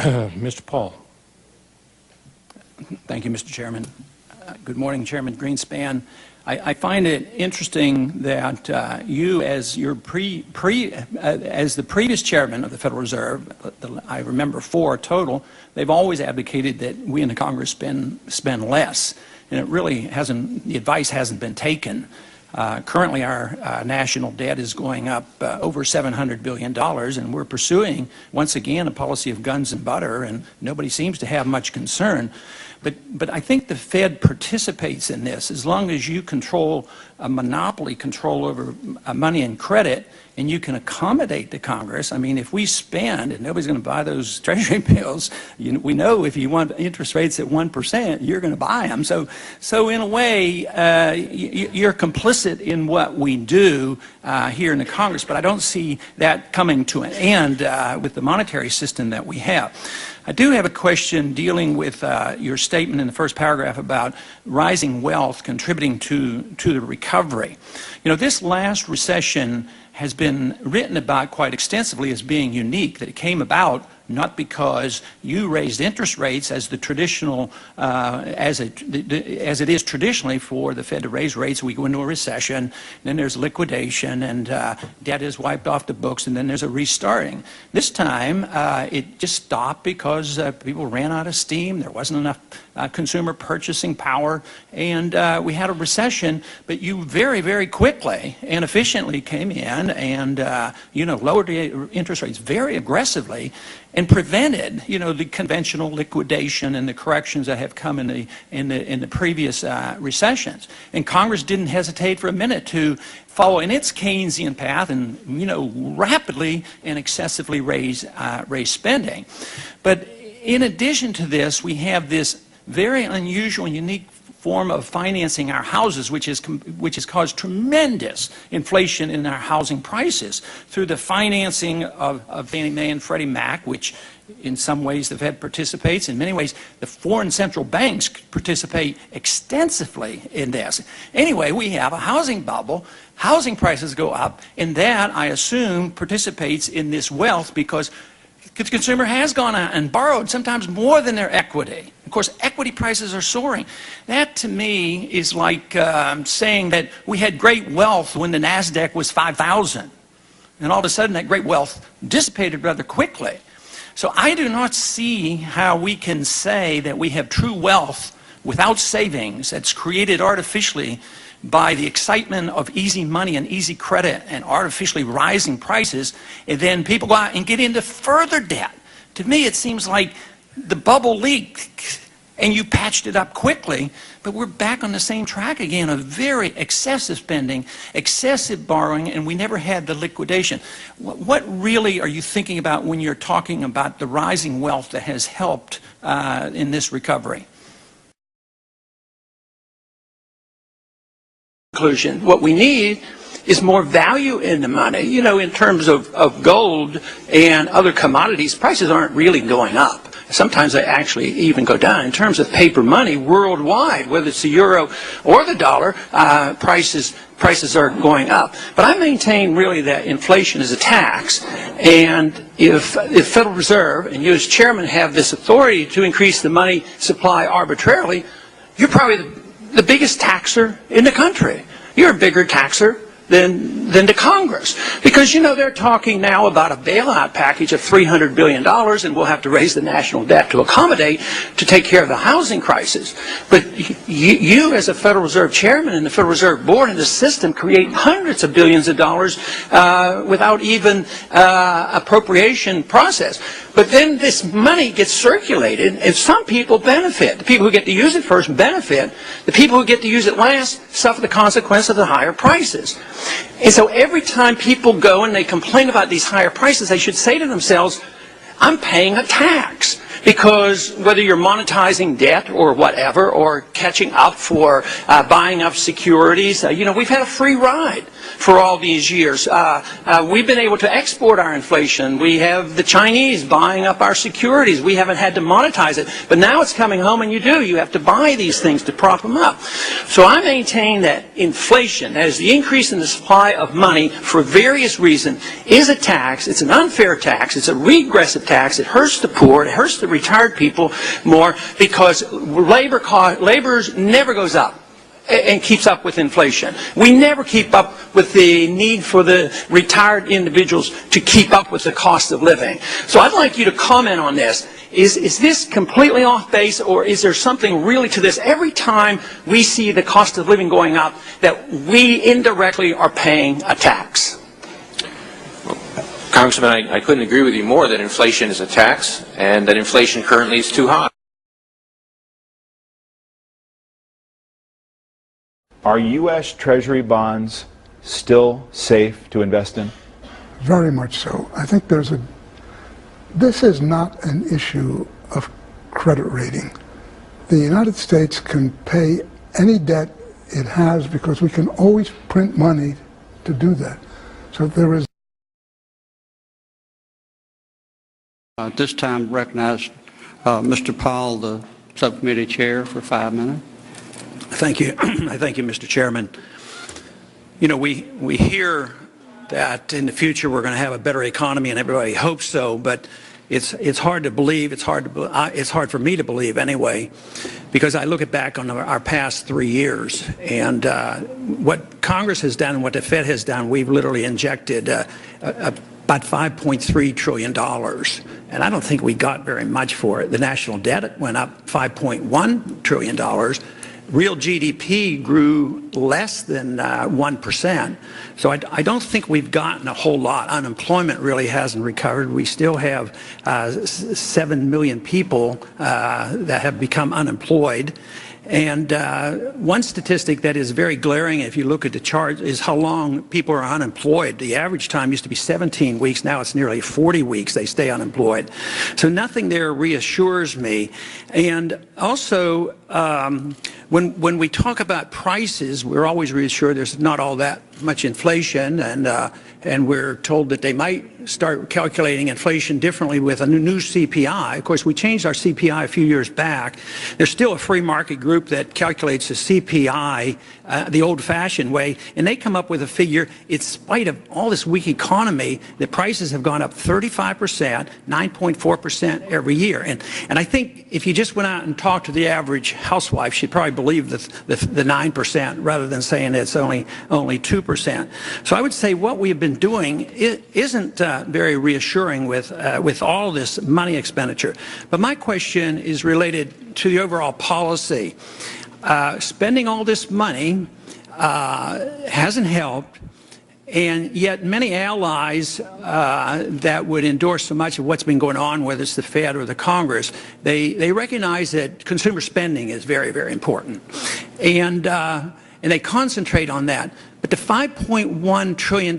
Mr. Paul. Thank you, Mr. Chairman. Good morning, Chairman Greenspan. I find it interesting that you, as your as the previous chairman of the Federal Reserve, I remember 4 total, they've always advocated that we in the Congress spend less, and it really hasn't. The advice hasn't been taken. Currently, our national debt is going up over $700 billion, and we're pursuing, once again, a policy of guns and butter, and nobody seems to have much concern. But I think the Fed participates in this as long as you control a monopoly control over money and credit, and you can accommodate the Congress. I mean, if we spend and nobody's going to buy those Treasury bills, we know if you want interest rates at 1%, you're going to buy them. So in a way, you're complicit in what we do here in the Congress, but I don't see that coming to an end with the monetary system that we have. I do have a question dealing with your statement in the first paragraph about rising wealth contributing to the recovery. You know, this last recession has been written about quite extensively as being unique, that it came about not because you raised interest rates as the traditional, as it is traditionally for the Fed to raise rates. We go into a recession, then there's liquidation, and debt is wiped off the books, and then there's a restarting. This time, it just stopped because people ran out of steam. There wasn't enough consumer purchasing power, and we had a recession. But you very, very quickly and efficiently came in and lowered the interest rates very aggressively, and prevented, the conventional liquidation and the corrections that have come in the previous recessions. And Congress didn't hesitate for a minute to follow in its Keynesian path and, rapidly and excessively raise spending. But in addition to this, we have this very unusual and unique form of financing our houses, which has caused tremendous inflation in our housing prices through the financing of Fannie Mae and Freddie Mac, which in some ways the Fed participates. In many ways, the foreign central banks participate extensively in this. Anyway, we have a housing bubble. Housing prices go up, and that, I assume, participates in this wealth because the consumer has gone out and borrowed sometimes more than their equity. Of course, equity prices are soaring. That, to me, is like saying that we had great wealth when the NASDAQ was 5,000. And all of a sudden, that great wealth dissipated rather quickly. So I do not see how we can say that we have true wealth without savings that's created artificially by the excitement of easy money and easy credit and artificially rising prices, and then people go out and get into further debt. To me, it seems like the bubble leaked and you patched it up quickly, but we're back on the same track again of very excessive spending, excessive borrowing, and we never had the liquidation. What really are you thinking about when you're talking about the rising wealth that has helped in this recovery? Conclusion. What we need is more value in the money. In terms of gold and other commodities, prices aren't really going up. Sometimes they actually even go down. In terms of paper money worldwide, whether it's the euro or the dollar, prices are going up. But I maintain really that inflation is a tax, and if the Federal Reserve and you as chairman have this authority to increase the money supply arbitrarily, you're probably the biggest taxer in the country. You're a bigger taxer than the Congress. Because, they're talking now about a bailout package of $300 billion, and we'll have to raise the national debt to accommodate, to take care of the housing crisis. But you as a Federal Reserve chairman and the Federal Reserve Board and the system create hundreds of billions of dollars without even appropriation process. But then this money gets circulated, and some people benefit. The people who get to use it first benefit. The people who get to use it last suffer the consequence of the higher prices. And so every time people go and they complain about these higher prices, they should say to themselves, I'm paying a tax. Because whether you're monetizing debt or whatever, or catching up for buying up securities, we've had a free ride. for all these years. We've been able to export our inflation. We have the Chinese buying up our securities. We haven't had to monetize it. But now it's coming home, and you do. You have to buy these things to prop them up. So I maintain that inflation, that is the increase in the supply of money for various reasons, is a tax. It's an unfair tax. It's a regressive tax. It hurts the poor. It hurts the retired people more because labor never goes up and keeps up with inflation. We never keep up with the need for the retired individuals to keep up with the cost of living. So I'd like you to comment on this. Is this completely off base, or is there something really to this? Every time we see the cost of living going up, that we indirectly are paying a tax. Congressman, I couldn't agree with you more that inflation is a tax and that inflation currently is too high. Are U.S. Treasury bonds still safe to invest in? Very much so. I think this is not an issue of credit rating. The United States can pay any debt it has because we can always print money to do that. So there is. At this time, recognize Mr. Powell, the subcommittee chair, for 5 minutes. Thank you. Thank you, Mr. Chairman. You know, we hear that in the future we're going to have a better economy, and everybody hopes so, but it's hard to believe. It's hard for me to believe anyway, because I look back on our past 3 years, and what Congress has done and what the Fed has done. We've literally injected about $5.3 trillion, and I don't think we got very much for it. The national debt went up $5.1 trillion. Real GDP grew less than 1%. So I don't think we've gotten a whole lot. Unemployment really hasn't recovered. We still have 7 million people that have become unemployed. And one statistic that is very glaring, if you look at the chart, is how long people are unemployed. The average time used to be 17 weeks. Now it's nearly 40 weeks they stay unemployed. So nothing there reassures me. And also, when we talk about prices, we're always reassured there's not all that much inflation, and we're told that they might start calculating inflation differently with a new CPI. Of course, we changed our CPI a few years back. There's still a free market group that calculates the CPI the old-fashioned way, and they come up with a figure, in spite of all this weak economy, that prices have gone up 35%, 9.4% every year. And I think if you just went out and talked to the average housewife, she'd probably believe the 9% rather than saying it's only 2%. So I would say what we have been doing isn't very reassuring with all this money expenditure. But my question is related to the overall policy. Spending all this money hasn't helped, and yet many allies that would endorse so much of what's been going on, whether it's the Fed or the Congress, they recognize that consumer spending is very, very important, and they concentrate on that. But the $5.1 trillion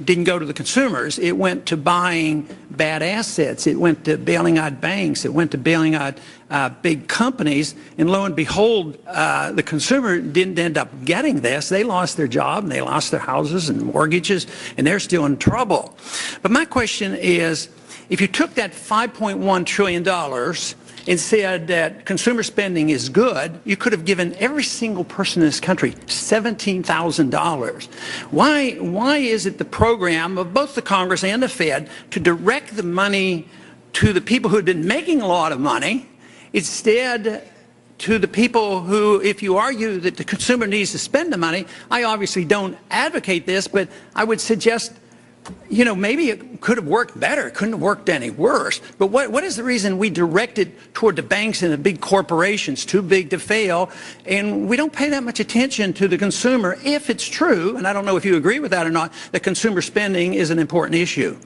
didn't go to the consumers. It went to buying bad assets. It went to bailing out banks. It went to bailing out big companies. And lo and behold, the consumer didn't end up getting this. They lost their job, and they lost their houses and mortgages, and they're still in trouble. But my question is, if you took that $5.1 trillion and said that consumer spending is good, you could have given every single person in this country $17,000. Why is it the program of both the Congress and the Fed to direct the money to the people who had been making a lot of money, instead to the people who, if you argue that the consumer needs to spend the money, I obviously don't advocate this, but I would suggest, you know, maybe it could have worked better. It couldn't have worked any worse. But what is the reason we direct it toward the banks and the big corporations, too big to fail, and we don't pay that much attention to the consumer if it's true, and I don't know if you agree with that or not, that consumer spending is an important issue?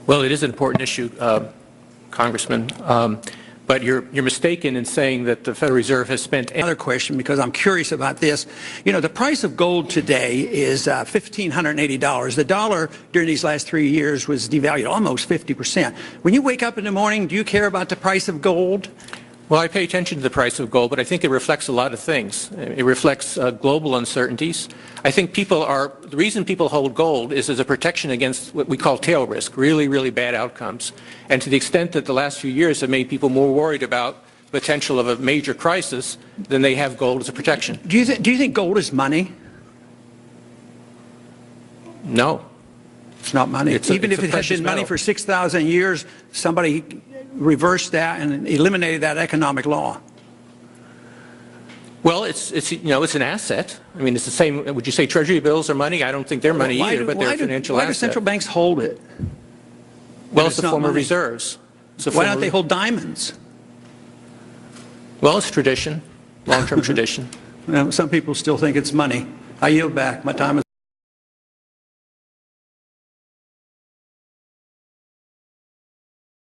Well, it is an important issue, Congressman. But you're mistaken in saying that the Federal Reserve has spent. Another question, because I'm curious about this. You know, the price of gold today is $1,580. The dollar during these last 3 years was devalued almost 50%. When you wake up in the morning, do you care about the price of gold? Well, I pay attention to the price of gold, but I think it reflects a lot of things. It reflects global uncertainties. I think the reason people hold gold is as a protection against what we call tail risk, really, really bad outcomes. And to the extent that the last few years have made people more worried about the potential of a major crisis, then they have gold as a protection. Do you think gold is money? No. It's not money. Even if it had been money metal. for 6,000 years, somebody reversed that and eliminated that economic law. Well, it's an asset. I mean, it's the same. Would you say Treasury bills are money? I don't think they're money either, but they're a financial asset. Why do central banks hold it? Well, it's a not form of money? reserves. Why don't they hold diamonds? Well, it's tradition, long-term tradition. Some people still think it's money. I yield back. My time is